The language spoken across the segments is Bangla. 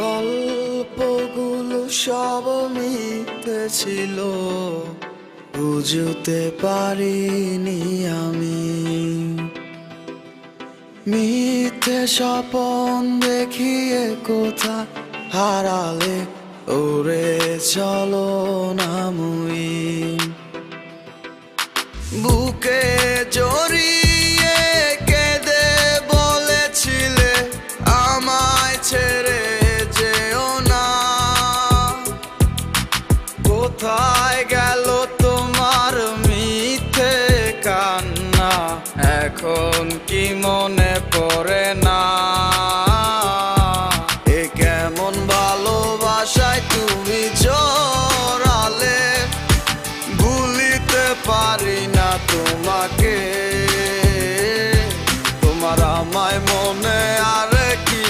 গল্পগুলো সব মিথ্যে ছিল, বুঝতে পারিনি আমি। মিথ্যে স্বপন দেখিয়ে কোথা হারালে ওরে চলো নামুই। বুকে জড়িয়ে কেঁদে বলেছিলে আমায় ছেড়ে যেও না। কোথায় গেল তোমার মিথ্যে কান্না, এখন কি মনে পড়ে না? এ কেমন ভালোবাসায় তুমি জড়ালে, ভুলিতে পারি না তোমাকে। তোমার আমায় মনে আর কি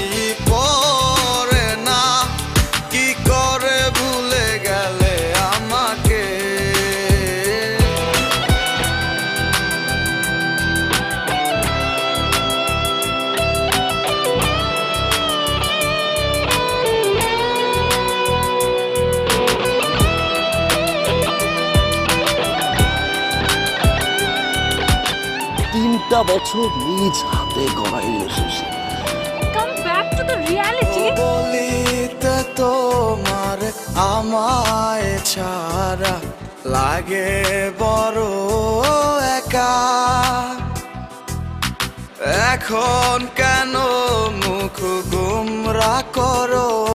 পড়ে না, কি করে ভুলে গেলে আমাকে। তিনটা বছর নিজ হাতে গড়া relationship. Come back to the reality. বলিতে তোমার আমায় ছাড়া লাগে বড় একা। এখন কেন মুখ গুমরা করে